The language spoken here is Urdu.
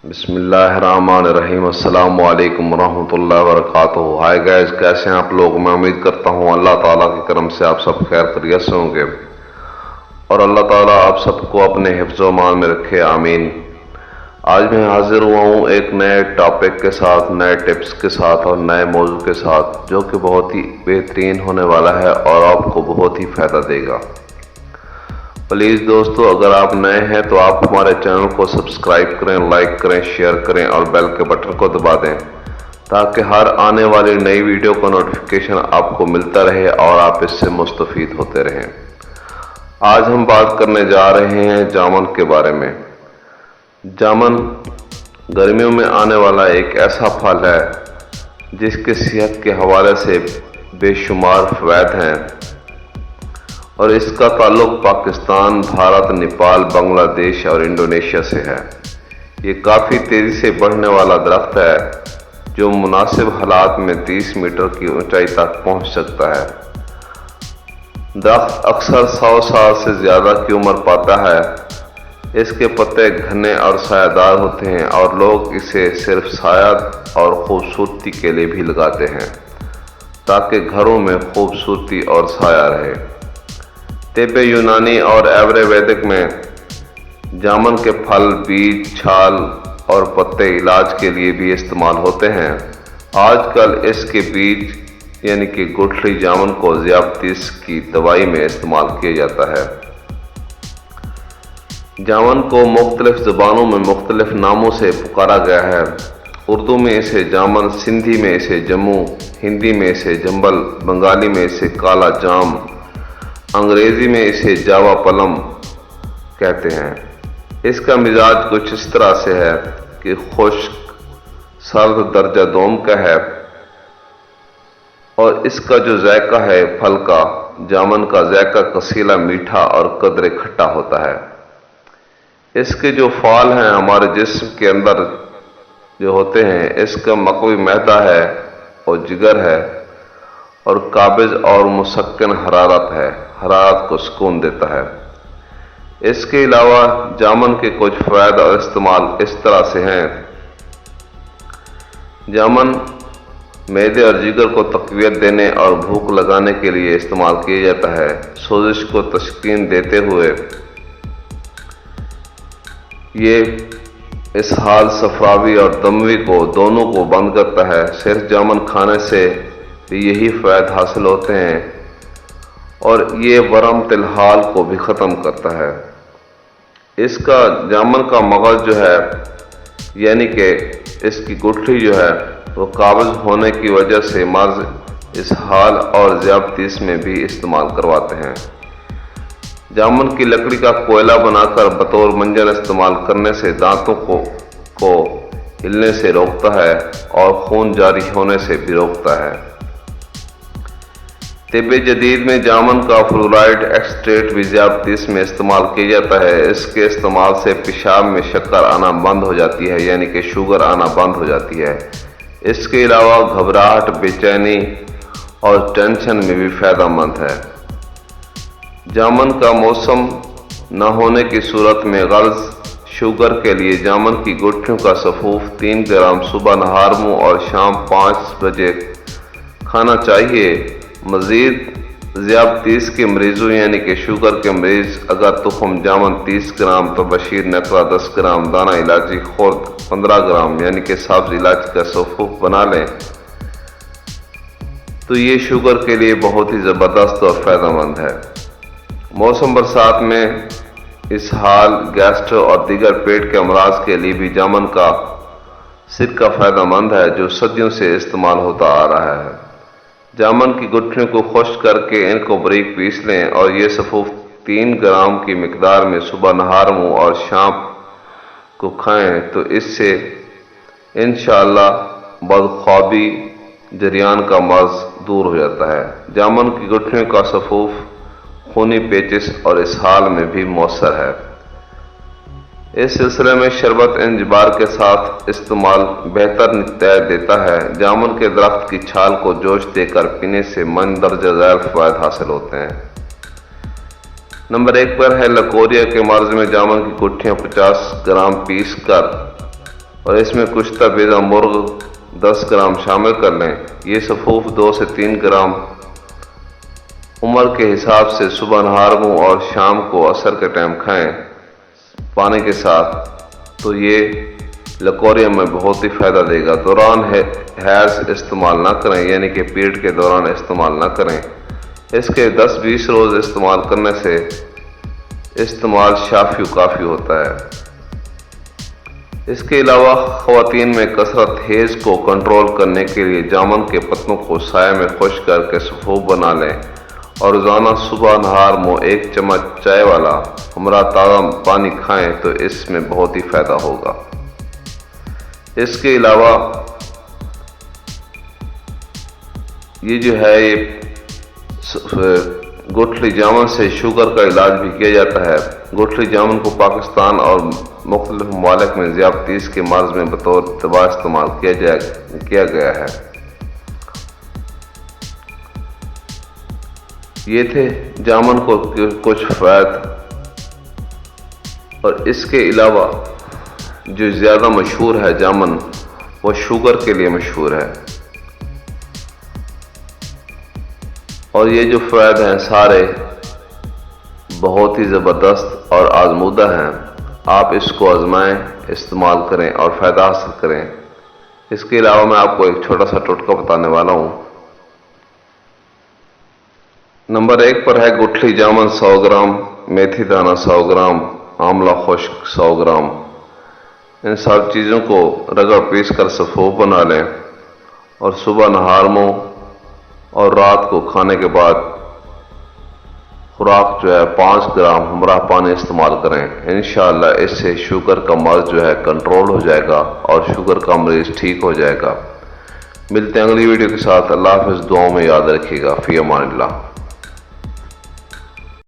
بسم اللہ الرحمن الرحیم۔ السلام علیکم ورحمۃ اللہ وبرکاتہ۔ ہائی گائز، کیسے ہیں آپ لوگ؟ میں امید کرتا ہوں اللہ تعالیٰ کے کرم سے آپ سب خیر خیریت سے ہوں گے اور اللہ تعالیٰ آپ سب کو اپنے حفظ و امان میں رکھے، آمین۔ آج میں حاضر ہوا ہوں ایک نئے ٹاپک کے ساتھ، نئے ٹپس کے ساتھ اور نئے موضوع کے ساتھ، جو کہ بہت ہی بہترین ہونے والا ہے اور آپ کو بہت ہی فائدہ دے گا۔ پلیز دوستو، اگر آپ نئے ہیں تو آپ ہمارے چینل کو سبسکرائب کریں، لائک کریں، شیئر کریں اور بیل کے بٹن کو دبا دیں تاکہ ہر آنے والی نئی ویڈیو کا نوٹیفیکیشن آپ کو ملتا رہے اور آپ اس سے مستفید ہوتے رہیں۔ آج ہم بات کرنے جا رہے ہیں جامن کے بارے میں۔ جامن گرمیوں میں آنے والا ایک ایسا پھل ہے جس کے صحت کے حوالے سے بے شمار فوائد ہیں اور اس کا تعلق پاکستان، بھارت، نیپال، بنگلہ دیش اور انڈونیشیا سے ہے۔ یہ کافی تیزی سے بڑھنے والا درخت ہے جو مناسب حالات میں 30 میٹر کی اونچائی تک پہنچ سکتا ہے۔ درخت اکثر 100 سال سے زیادہ کی عمر پاتا ہے۔ اس کے پتے گھنے اور سایہ دار ہوتے ہیں اور لوگ اسے صرف سایہ اور خوبصورتی کے لیے بھی لگاتے ہیں تاکہ گھروں میں خوبصورتی اور سایہ رہے۔ طب یونانی اور ایورے ویدک میں جامن کے پھل، بیج، چھال اور پتے علاج کے لیے بھی استعمال ہوتے ہیں۔ آج کل اس کے بیج یعنی کہ گٹھلی جامن کو ذیابیطس کی دوائی میں استعمال کیا جاتا ہے۔ جامن کو مختلف زبانوں میں مختلف ناموں سے پکارا گیا ہے۔ اردو میں اسے جامن، سندھی میں اسے جموں، ہندی میں اسے جمبل، بنگالی میں اسے کالا جام، انگریزی میں اسے جاوا پلم کہتے ہیں۔ اس کا مزاج کچھ اس طرح سے ہے کہ خشک، سرد درجہ دوم کا ہے اور اس کا جو ذائقہ ہے پھل کا، جامن کا ذائقہ کسیلا، میٹھا اور قدرے کھٹا ہوتا ہے۔ اس کے جو پھال ہیں ہمارے جسم کے اندر جو ہوتے ہیں، اس کا مقوی معدہ ہے اور جگر ہے اور قابض اور مسکن حرارت ہے، حرارت کو سکون دیتا ہے۔ اس کے علاوہ جامن کے کچھ فوائد اور استعمال اس طرح سے ہیں۔ جامن معدے اور جگر کو تقویت دینے اور بھوک لگانے کے لیے استعمال کیا جاتا ہے۔ سوزش کو تسکین دیتے ہوئے یہ اسہال، صفراوی اور دموی کو دونوں کو بند کرتا ہے۔ صرف جامن کھانے سے بھی یہی فوائد حاصل ہوتے ہیں اور یہ ورم تلحال کو بھی ختم کرتا ہے۔ اس کا جامن کا مغز جو ہے یعنی کہ اس کی گٹھلی جو ہے وہ قابض ہونے کی وجہ سے مرض اسہال اور ذیابیطس میں بھی استعمال کرواتے ہیں۔ جامن کی لکڑی کا کوئلہ بنا کر بطور منجن استعمال کرنے سے دانتوں کو ہلنے سے روکتا ہے اور خون جاری ہونے سے بھی روکتا ہے۔ طب جدید میں جامن کا فلورائڈ ایکسٹریٹ بھی ذیابیطس میں استعمال کیا جاتا ہے۔ اس کے استعمال سے پیشاب میں شکر آنا بند ہو جاتی ہے یعنی کہ شوگر آنا بند ہو جاتی ہے۔ اس کے علاوہ گھبراہٹ، بے چینی اور ٹینشن میں بھی فائدہ مند ہے۔ جامن کا موسم نہ ہونے کی صورت میں غلظ شوگر کے لیے جامن کی گٹھلیوں کا سفوف 3 گرام صبح نہار منہ اور شام 5 بجے کھانا چاہیے۔ مزید ذیابیطس کے مریضوں یعنی کہ شوگر کے مریض اگر تخم جامن 30 گرام، تبشیر نیکڑا 10 گرام، دانہ الائچی خرد 15 گرام یعنی کہ سبز الائچی کا سفوف بنا لیں تو یہ شوگر کے لیے بہت ہی زبردست اور فائدہ مند ہے۔ موسم برسات میں اسہال، گیسٹرو اور دیگر پیٹ کے امراض کے لیے بھی جامن کا سرکہ فائدہ مند ہے جو صدیوں سے استعمال ہوتا آ رہا ہے۔ جامن کی گٹھلیوں کو خشک کر کے ان کو باریک پیس لیں اور یہ سفوف 3 گرام کی مقدار میں صبح نہار منہ اور شام کو کھائیں تو اس سے انشاءاللہ بدخوابی جریان کا مرض دور ہو جاتا ہے۔ جامن کی گٹھلیوں کا سفوف خونی پیچش اور اسہال میں بھی مؤثر ہے۔ اس سلسلے میں شربت انجبار کے ساتھ استعمال بہتر نتائج دیتا ہے۔ جامن کے درخت کی چھال کو جوش دے کر پینے سے مندرجہ ذیل فوائد حاصل ہوتے ہیں۔ نمبر 1 پر ہے لکوریا کے مرض میں جامن کی گٹھلیاں 50 گرام پیس کر اور اس میں کشتہ بیضہ مرغ 10 گرام شامل کر لیں۔ یہ سفوف 2 سے 3 گرام عمر کے حساب سے صبح نہار منہ اور شام کو عصر کے ٹائم کھائیں پانی کے ساتھ، تو یہ لکوریا میں بہت ہی فائدہ دے گا۔ دوران حیض استعمال نہ کریں، یعنی کہ پیریڈ کے دوران استعمال نہ کریں۔ اس کے 10-20 روز استعمال کرنے سے استعمال شافی و کافی ہوتا ہے۔ اس کے علاوہ خواتین میں کثرت حیض کو کنٹرول کرنے کے لیے جامن کے پتوں کو سائے میں خشک کر کے سفوف بنا لیں اور روزانہ صبح نہار منہ 1 چمچ چائے والا ہمراہ تازہ پانی کھائیں تو اس میں بہت ہی فائدہ ہوگا۔ اس کے علاوہ یہ جو ہے یہ گٹھلی جامن سے شوگر کا علاج بھی کیا جاتا ہے۔ گٹھلی جامن کو پاکستان اور مختلف ممالک میں ذیابیطس کے مرض میں بطور دوا استعمال کیا گیا ہے۔ یہ تھے جامن کو کچھ فوائد، اور اس کے علاوہ جو زیادہ مشہور ہے جامن، وہ شوگر کے لیے مشہور ہے، اور یہ جو فوائد ہیں سارے بہت ہی زبردست اور آزمودہ ہیں۔ آپ اس کو آزمائیں، استعمال کریں اور فائدہ حاصل کریں۔ اس کے علاوہ میں آپ کو ایک چھوٹا سا ٹوٹکا بتانے والا ہوں۔ نمبر 1 پر ہے گٹھلی جامن 100 گرام، میتھی دانہ 100 گرام، آملہ خشک 100 گرام۔ ان سب چیزوں کو رگڑ پیس کر سفوف بنا لیں اور صبح نہار منہ اور رات کو کھانے کے بعد خوراک جو ہے 5 گرام ہمراہ پانی استعمال کریں۔ انشاءاللہ اس سے شوگر کا مرض جو ہے کنٹرول ہو جائے گا اور شوگر کا مریض ٹھیک ہو جائے گا۔ ملتے ہیں اگلی ویڈیو کے ساتھ۔ اللہ حافظ، دعاؤں میں یاد رکھیے گا۔ فی امان اللہ۔